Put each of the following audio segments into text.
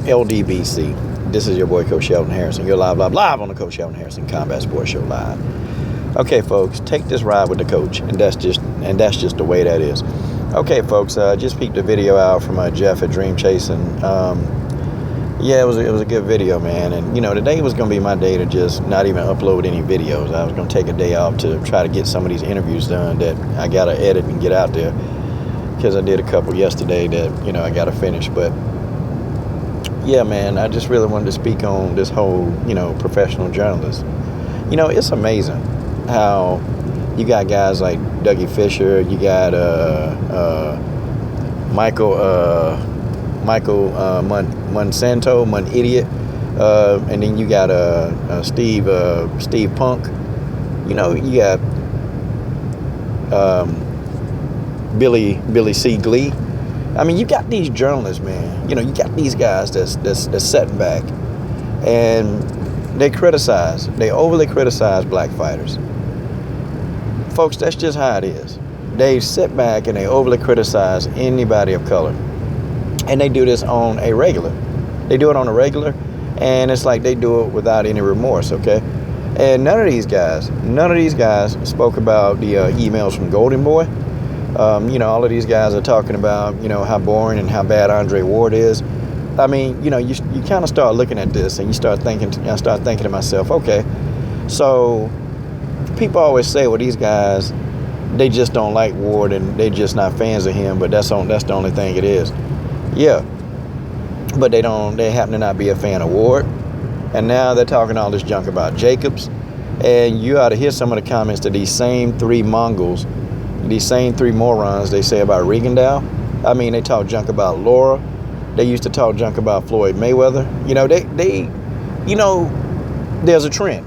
LDBC. This is your boy, Coach Sheldon Harrison. You're live on the Coach Sheldon Harrison Combat Sports Show live. Okay, folks, take this ride with the coach, and that's just the way that is. Okay, folks, just peeped the video out from Jeff at Dream Chasing. Yeah, it was a good video, man. And today was gonna be my day to just not even upload any videos. I was gonna take a day off to try to get some of these interviews done that I gotta edit and get out there, because I did a couple yesterday that I gotta finish. But yeah, man, I just really wanted to speak on this whole professional journalist. It's amazing how you got guys like Dougie Fisher, you got Michael Monsanto, Idiot, and then you got Steve Punk. You got Billy C. Glee. I mean, you got these journalists, man. You got these guys that's setting back, and they overly criticize black fighters. Folks, that's just how it is. They sit back and they overly criticize anybody of color. And they do this on a regular. They do it on a regular, and it's like they do it without any remorse, okay? And none of these guys spoke about the emails from Golden Boy. All of these guys are talking about, how boring and how bad Andre Ward is. I mean, you kind of start looking at this and I start thinking to myself, okay, so people always say, well, these guys, they just don't like Ward and they just not fans of him, but that's the only thing it is. Yeah, but they happen to not be a fan of Ward, and now they're talking all this junk about Jacobs, and you ought to hear some of the comments that these same three morons they say about Rigondeaux. I mean, they talk junk about Laura. They used to talk junk about Floyd Mayweather. There's a trend.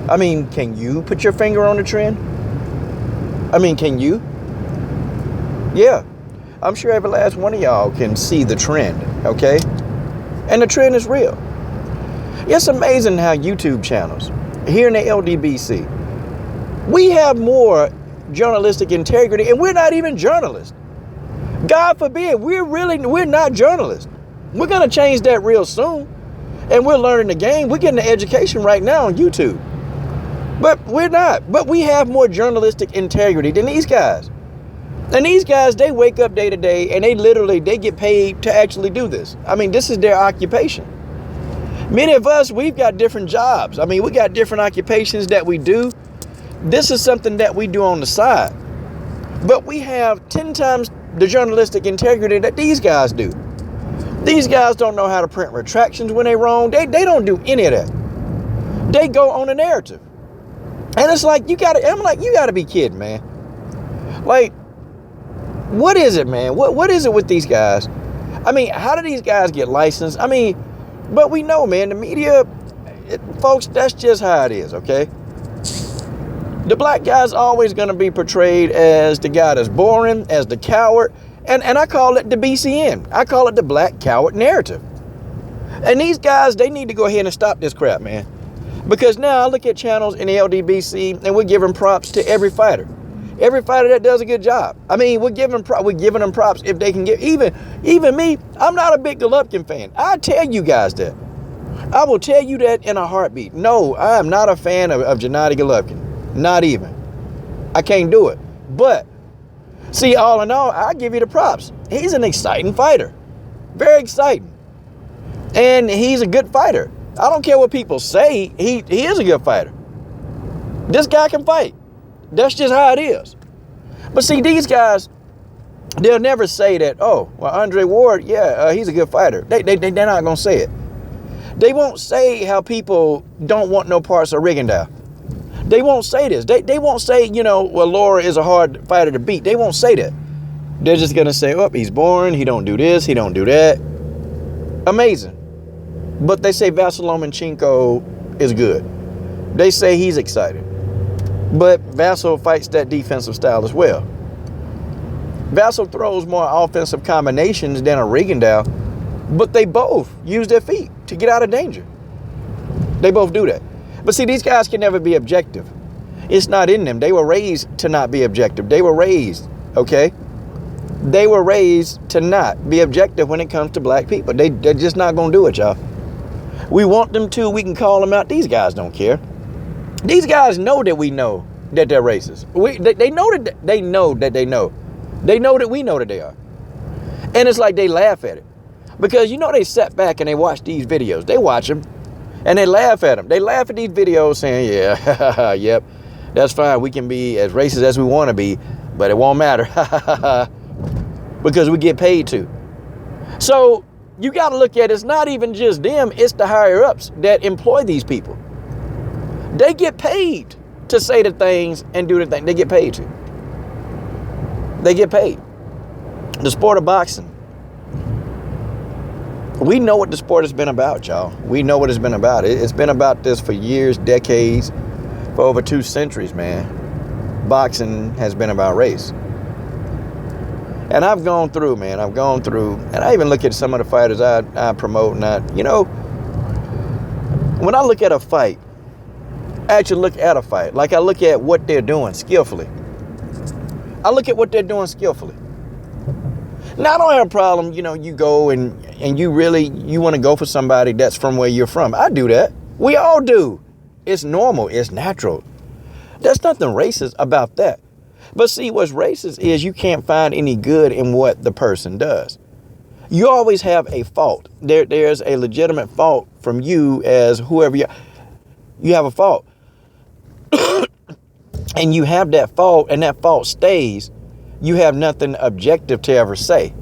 I mean, can you put your finger on the trend? I mean, can you? Yeah. I'm sure every last one of y'all can see the trend, okay? And the trend is real. It's amazing how YouTube channels here in the LDBC, we have more journalistic integrity, and we're not even journalists. God forbid, we're not journalists. We're going to change that real soon, and we're learning the game. We're getting an education right now on YouTube. But we're not. But we have more journalistic integrity than these guys. And these guys, they wake up day to day, and they get paid to actually do this. I mean, this is their occupation. Many of us, we've got different jobs. I mean, we got different occupations that we do. This is something that we do on the side. But we have 10 times the journalistic integrity that these guys do. These guys don't know how to print retractions when they're wrong. They don't do any of that. They go on a narrative. And it's like, you gotta be kidding, man. Like, what is it, man? What is it with these guys? I mean, how do these guys get licensed? I mean, but we know, man, the media, folks, that's just how it is, okay? The black guy's always going to be portrayed as the guy that's boring, as the coward, and I call it the BCN. I call it the black coward narrative. And these guys, they need to go ahead and stop this crap, man. Because now I look at channels in the LDBC, and we're giving props to every fighter. Every fighter that does a good job. I mean, we're giving them props if they can get, even me, I'm not a big Golovkin fan. I tell you guys that. I will tell you that in a heartbeat. No, I am not a fan of Gennady Golovkin. Not even. I can't do it. But, see, all in all, I give you the props. He's an exciting fighter. Very exciting. And he's a good fighter. I don't care what people say. He is a good fighter. This guy can fight. That's just how it is. But see, these guys, they'll never say that, oh, well, Andre Ward, he's a good fighter. They're not going to say it. They won't say how people don't want no parts of Rigondeaux. They won't say this. They won't say, well, Laura is a hard fighter to beat. They won't say that. They're just going to say, oh, he's boring. He don't do this. He don't do that. Amazing. But they say Vasyl Lomachenko is good. They say he's excited. But Vasyl fights that defensive style as well. Vasyl throws more offensive combinations than a Rigondeaux, but they both use their feet to get out of danger. They both do that. But see, these guys can never be objective. It's not in them. They were raised to not be objective. They were raised, okay? they were raised to not be objective when it comes to black people. They're just not going to do it, y'all. We want them to. We can call them out. These guys don't care. These guys know that we know that they're racist. They know that they know that they know. They know that we know that they are. And it's like they laugh at it. Because, they sit back and they watch these videos. They watch them and they laugh at them. They laugh at these videos saying, yeah, yep, that's fine. We can be as racist as we want to be, but it won't matter. Because we get paid to. So you got to look at it's not even just them. It's the higher ups that employ these people. They get paid to say the things and do the thing. They get paid to. They get paid. The sport of boxing. We know what the sport has been about, y'all. We know what it's been about. It's been about this for years, decades, for over 2 centuries, man. Boxing has been about race. And I've gone through, man. And I even look at some of the fighters I promote. When I look at a fight, I actually look at a fight. Like I look at what they're doing skillfully. I look at what they're doing skillfully. Now, I don't have a problem, you go and you want to go for somebody that's from where you're from. I do that. We all do. It's normal. It's natural. There's nothing racist about that. But see, what's racist is you can't find any good in what the person does. You always have a fault. There's a legitimate fault from you as whoever you have a fault. And you have that fault and that fault stays. You have nothing objective to ever say.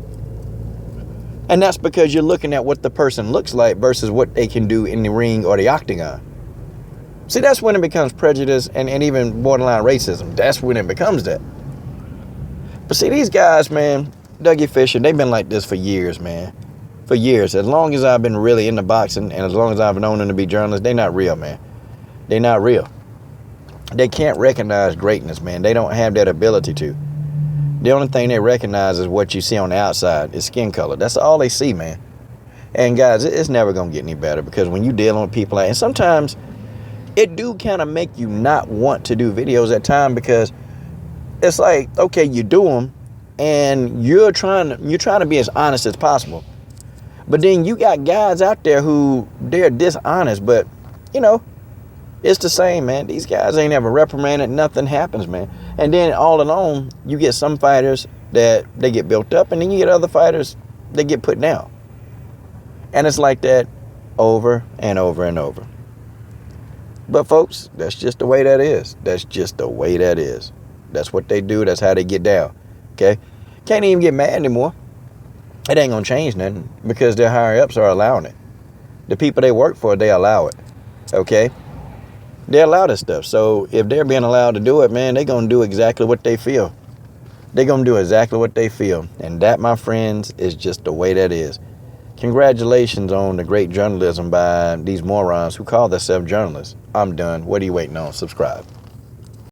And that's because you're looking at what the person looks like versus what they can do in the ring or the octagon. See, that's when it becomes prejudice and even borderline racism. That's when it becomes that. But see, these guys, man, Dougie Fisher, they've been like this for years, man. For years. As long as I've been really into boxing and as long as I've known them to be journalists, they're not real, man. They're not real. They can't recognize greatness, man. They don't have that ability to. The only thing they recognize is what you see on the outside. It's skin color. That's all they see, man. And guys, it's never going to get any better because when you're dealing with people, and sometimes it do kind of make you not want to do videos at times because it's like, okay, you do them and you're trying to be as honest as possible. But then you got guys out there who they're dishonest, but it's the same, man. These guys ain't ever reprimanded. Nothing happens, man. And then all along, you get some fighters that they get built up, and then you get other fighters that get put down. And it's like that over and over and over. But folks, that's just the way that is. That's just the way that is. That's what they do. That's how they get down. Okay? Can't even get mad anymore. It ain't gonna change nothing because their higher ups are allowing it. The people they work for, they allow it. Okay? They allow this stuff. So if they're being allowed to do it, man, they're gonna do exactly what they feel. They're gonna do exactly what they feel. And that, my friends, is just the way that is. Congratulations on the great journalism by these morons who call themselves journalists. I'm done. What are you waiting on? Subscribe.